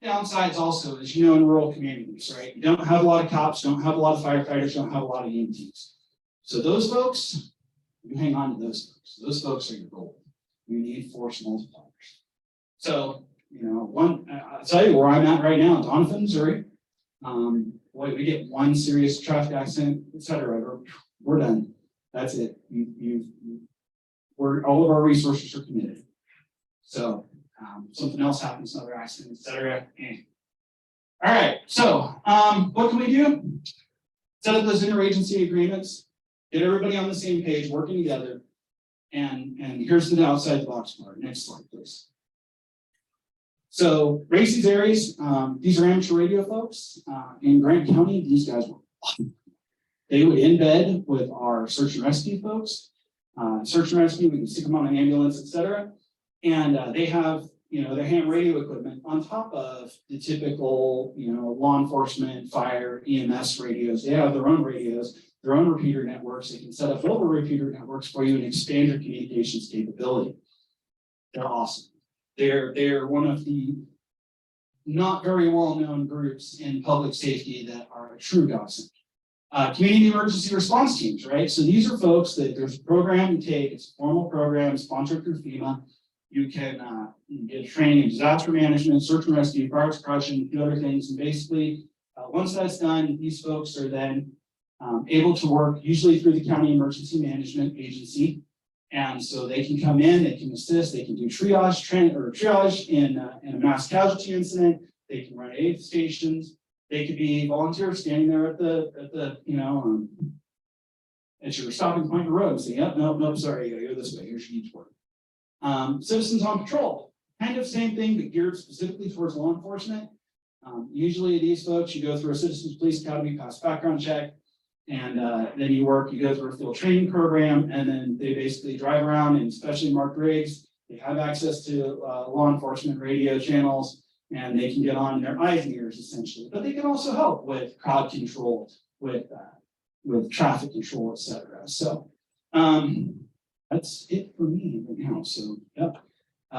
Downsides also is, in rural communities, right? You don't have a lot of cops, don't have a lot of firefighters, don't have a lot of EMTs. So those folks, you hang on to those folks. Those folks are your goal. You need force multipliers. So, I'll tell you where I'm at right now, Donovan, Missouri. We get one serious traffic accident, etc. We're done. That's it. All of our resources are committed. So something else happens, another accident, etc. All right. So what can we do? Set up those interagency agreements. Get everybody on the same page, working together. And here's the outside the box part. Next slide, please. So race these areas. These are amateur radio folks. In Grant County, these guys were awesome. They would embed with our search and rescue folks. Search and rescue, we can stick them on an ambulance, etc. And they have, their ham radio equipment on top of the typical, law enforcement, fire, EMS radios. They have their own radios, their own repeater networks. They can set up mobile repeater networks for you and expand your communications capability. They're awesome. They're one of the not very well-known groups in public safety that are a true godsend. Community emergency response teams, right? So these are folks that there's a program you take, it's a formal program sponsored through FEMA. You can get training in disaster management, search and rescue, fire suppression, a few other things. And basically, once that's done, these folks are then able to work usually through the county emergency management agency. And so they can come in, they can assist, they can do triage in a mass casualty incident. They can run aid stations. They could be volunteers standing there at at your stopping point in the road and saying, yep, no, sorry, you gotta go this way, here's your needs work. Citizens on patrol, kind of same thing, but geared specifically towards law enforcement. Usually these folks, you go through a citizens police academy, pass background check, and then you go through a field training program, and then they basically drive around in specially marked rigs. They have access to law enforcement radio channels, and they can get on their eyes and ears essentially. But they can also help with crowd control, with traffic control, etc. So that's it for me right now. So yep.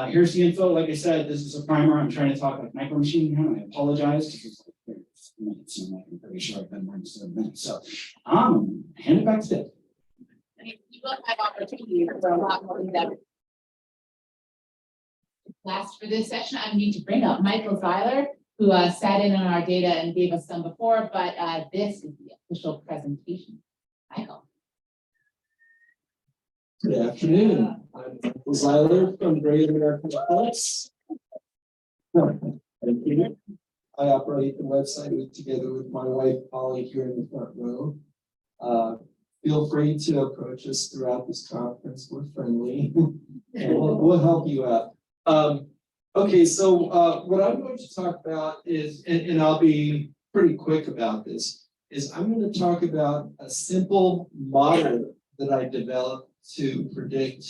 Here's the info. Like I said, this is a primer. I'm trying to talk like micro machine now. I apologize because it's like minutes, and I'm pretty sure I've been more than 7 minutes. So hand it back to Deb. You will have opportunity for a lot more than last for this session. I need to bring up Michael Zeiler, who sat in on our data and gave us some before, but this is the official presentation. Michael. Good afternoon. I'm Michael Zeiler from Great American Eclipse. Thank you. I operate the website together with my wife, Colin, here in the front row. Feel free to approach us throughout this conference. We're friendly and we'll help you out. Okay, so what I'm going to talk about is, and I'll be pretty quick about this, is I'm going to talk about a simple model that I developed to predict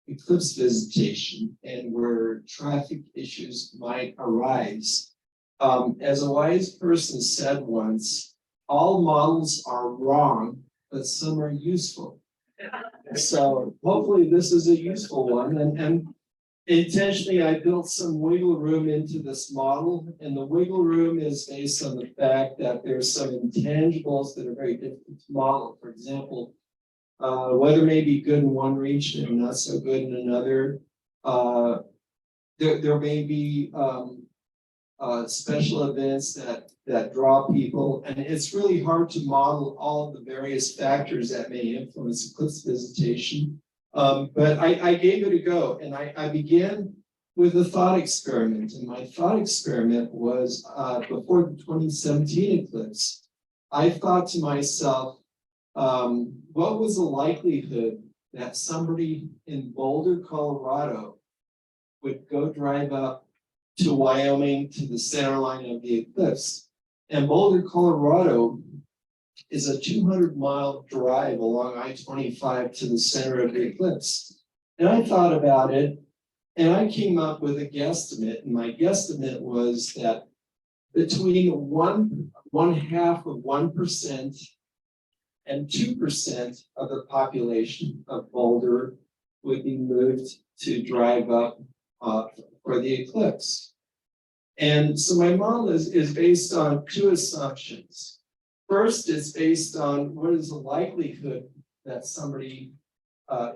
eclipse visitation and where traffic issues might arise. As a wise person said once, all models are wrong, but some are useful. So hopefully this is a useful one, and intentionally I built some wiggle room into this model, and the wiggle room is based on the fact that there's some intangibles that are very difficult to model. For example, weather may be good in one region and not so good in another. There may be special events that draw people, and it's really hard to model all of the various factors that may influence eclipse visitation. But I gave it a go, and I began with a thought experiment, and my thought experiment was before the 2017 eclipse. I thought to myself, what was the likelihood that somebody in Boulder, Colorado would go drive up to Wyoming to the center line of the eclipse? And Boulder, Colorado is a 200-mile drive along I-25 to the center of the eclipse. And I thought about it, and I came up with a guesstimate, and my guesstimate was that between one half of 1% and 2% of the population of Boulder would be moved to drive up for the eclipse. And so my model is based on two assumptions. First, it's based on what is the likelihood that somebody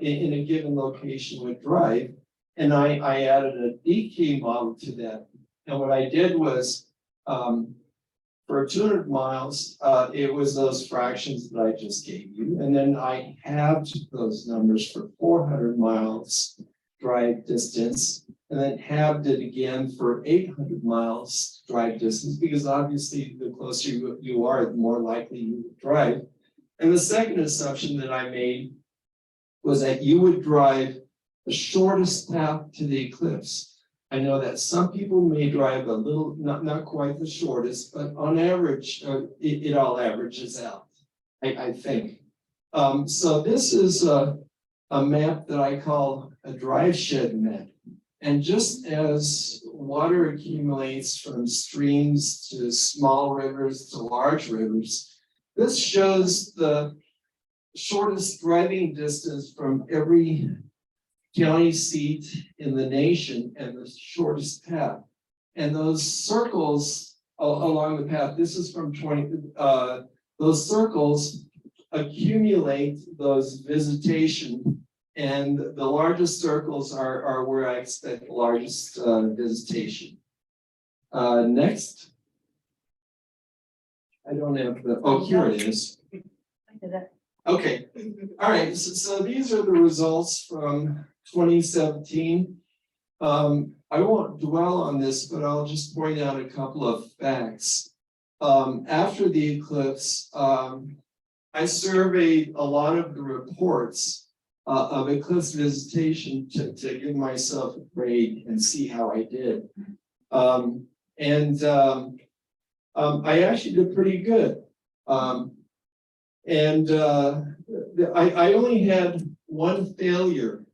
in a given location would drive. And I added a decay model to that. And what I did was, for 200 miles, it was those fractions that I just gave you. And then I halved those numbers for 400 miles drive distance, and then halved it again for 800 miles drive distance, because obviously the closer you are, the more likely you would drive. And the second assumption that I made was that you would drive the shortest path to the eclipse. I know that some people may drive a little, not quite the shortest, but on average, it all averages out, I think. So this is a map that I call a drive shed map. And just as water accumulates from streams to small rivers to large rivers, this shows the shortest driving distance from every county seat in the nation and the shortest path. And those circles along the path, this is from those circles accumulate those visitation, and the largest circles are where I expect the largest visitation. Next. I don't have the, oh, here it is. Okay, all right, so these are the results from 2017. I won't dwell on this, but I'll just point out a couple of facts. After the eclipse, I surveyed a lot of the reports of eclipse visitation to give myself a grade and see how I did. I actually did pretty good. I only had one failure,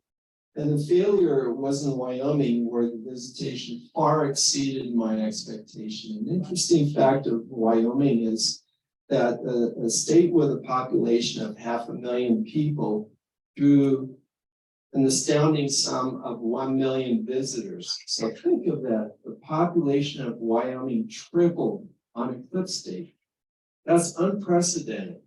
and the failure was in Wyoming, where the visitation far exceeded my expectation. An interesting fact of Wyoming is that a state with a population of 500,000 people drew an astounding sum of 1 million visitors. So think of that, the population of Wyoming tripled on eclipse day. That's unprecedented.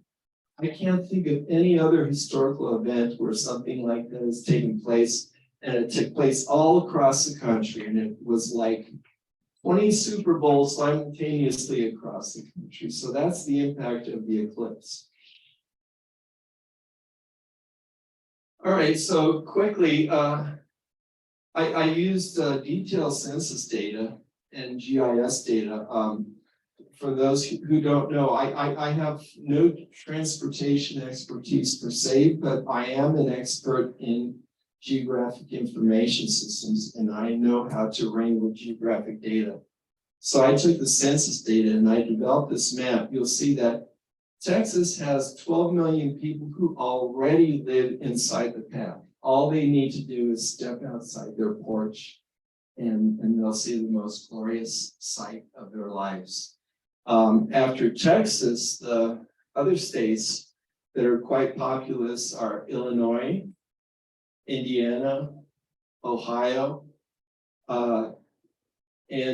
I can't think of any other historical event where something like that has taken place, and it took place all across the country, and it was like 20 Super Bowls simultaneously across the country. So that's the impact of the eclipse. All right, so quickly, I used detailed census data and GIS data. For those who don't know, I have no transportation expertise per se, but I am an expert in geographic information systems, and I know how to wrangle geographic data. So I took the census data and I developed this map. You'll see that Texas has 12 million people who already live inside the path. All they need to do is step outside their porch and they'll see the most glorious sight of their lives. After Texas, the other states that are quite populous are Illinois, Indiana, Ohio, and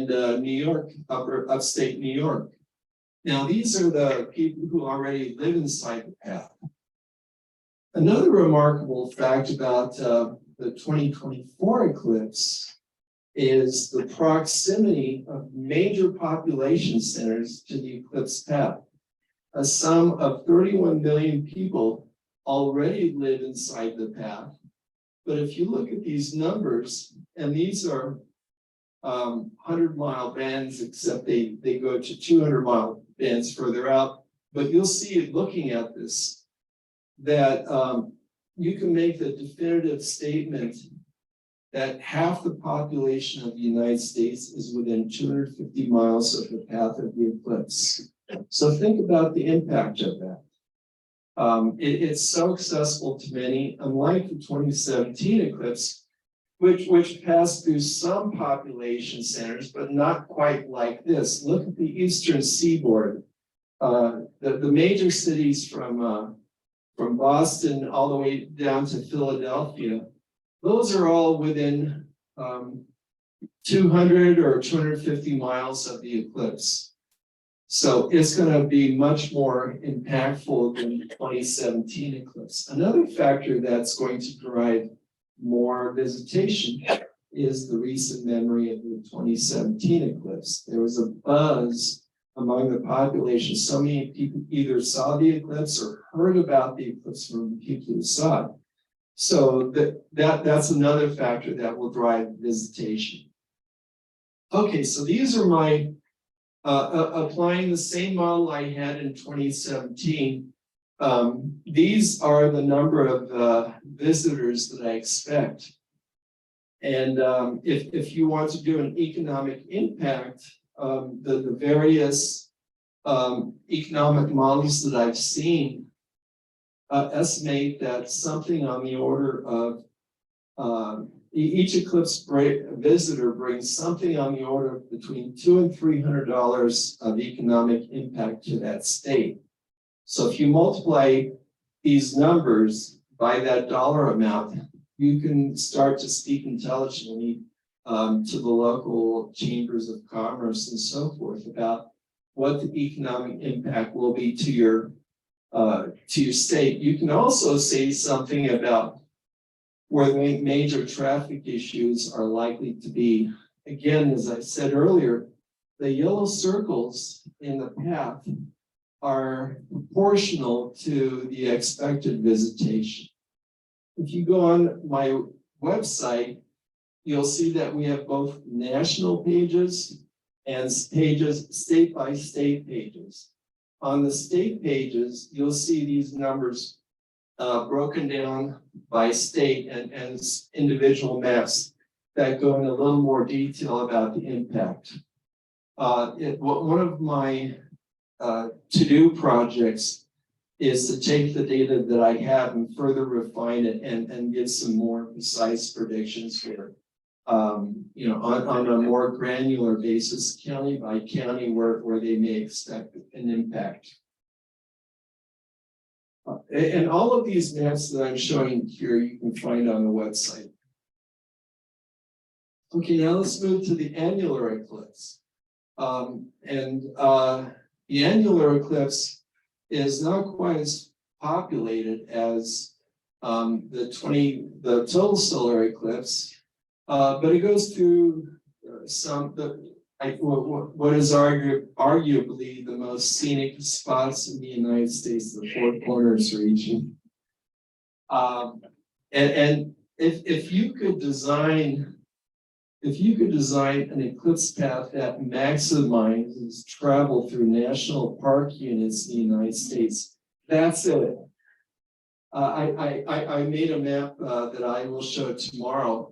New York, upstate New York. Now, these are the people who already live inside the path. Another remarkable fact about the 2024 eclipse is the proximity of major population centers to the eclipse path. A sum of 31 million people already live inside the path. But if you look at these numbers, and these are 100-mile bands, except they go to 200-mile bands further out. But you'll see, looking at this, that you can make the definitive statement that half the population of the United States is within 250 miles of the path of the eclipse. So think about the impact of that. It's so accessible to many, unlike the 2017 eclipse, which passed through some population centers, but not quite like this. Look at the eastern seaboard. The major cities from Boston all the way down to Philadelphia, those are all within 200 or 250 miles of the eclipse. So it's going to be much more impactful than the 2017 eclipse. Another factor that's going to provide more visitation is the recent memory of the 2017 eclipse. There was a buzz among the population. So many people either saw the eclipse or heard about the eclipse from the people who saw it. So that's another factor that will drive visitation. Okay, so these are my applying the same model I had in 2017. These are the number of visitors that I expect. And if you want to do an economic impact, the various economic models that I've seen estimate that something on the order of each eclipse visitor brings something on the order of between $200 and $300 of economic impact to that state. So if you multiply these numbers by that dollar amount, you can start to speak intelligently to the local chambers of commerce and so forth about what the economic impact will be to your state. You can also say something about where the major traffic issues are likely to be. Again, as I said earlier, the yellow circles in the path are proportional to the expected visitation. If you go on my website, you'll see that we have both national pages and pages, state-by-state pages. On the state pages, you'll see these numbers broken down by state and individual maps that go in a little more detail about the impact. One of my to-do projects is to take the data that I have and further refine it and give some more precise predictions here. On a more granular basis, county by county, where they may expect an impact. And all of these maps that I'm showing here, you can find on the website. Okay, now let's move to the annular eclipse. The annular eclipse is not quite as populated as the total solar eclipse, but it goes through what is arguably the most scenic spots in the United States, the Four Corners region. And if you could design an eclipse path that maximizes travel through national park units in the United States, that's it. I made a map that I will show tomorrow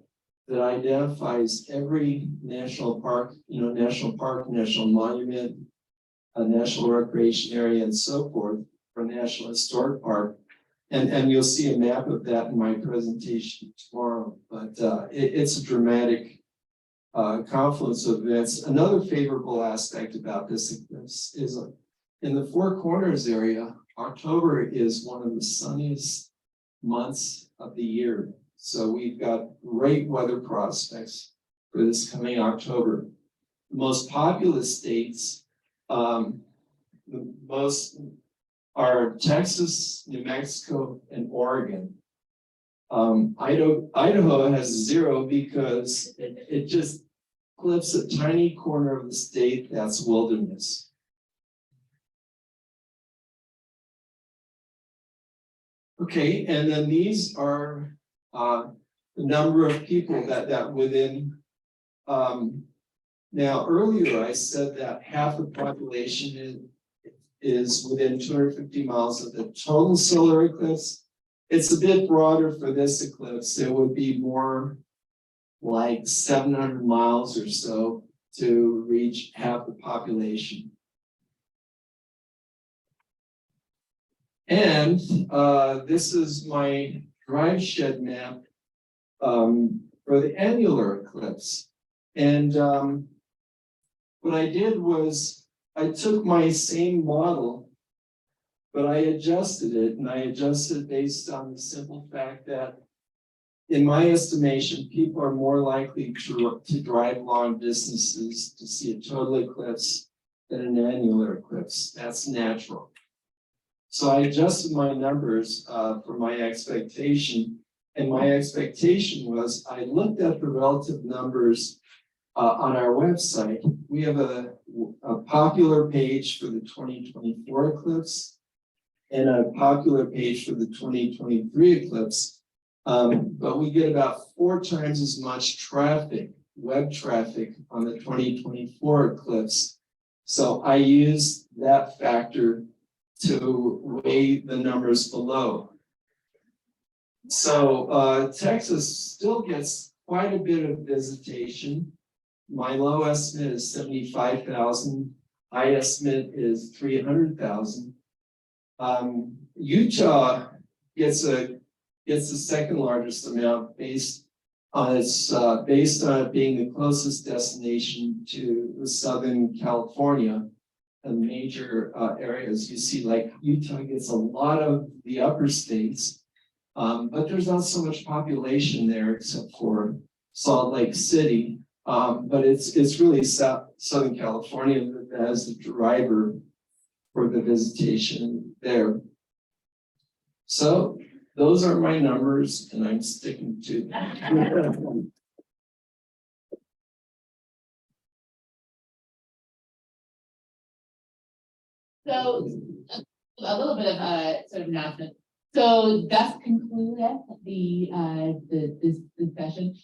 that identifies every national park, national monument, a national recreation area, and so forth. for National Historic Park. And you'll see a map of that in my presentation tomorrow, but it's a dramatic confluence of events. Another favorable aspect about this eclipse is in the Four Corners area, October is one of the sunniest months of the year. So we've got great weather prospects for this coming October. The most populous states, the most are Texas, New Mexico, and Oregon. Idaho has 0 because it just clips a tiny corner of the state that's wilderness. Okay, and then these are the number of people that within. Now earlier I said that half the population is within 250 miles of the total solar eclipse. It's a bit broader for this eclipse. It would be more like 700 miles or so to reach half the population. And this is my drive shed map for the annular eclipse. And what I did was I took my same model, but I adjusted it, and I adjusted it based on the simple fact that, in my estimation, people are more likely to drive long distances to see a total eclipse than an annular eclipse. That's natural. So I adjusted my numbers for my expectation, and my expectation was I looked at the relative numbers on our website. We have a popular page for the 2024 eclipse and a popular page for the 2023 eclipse. But we get about 4 times as much traffic, web traffic, on the 2024 eclipse. So I use that factor to weigh the numbers below. So Texas still gets quite a bit of visitation. My low estimate is 75,000. High estimate is 300,000. Utah gets the second largest amount based on it being the closest destination to the Southern California and major areas. You see, like Utah gets a lot of the upper states, but there's not so much population there except for Salt Lake City. But it's really Southern California that has the driver for the visitation there. So those are my numbers, and I'm sticking to them. So a little bit of a sort of announcement. So that's concluded this session.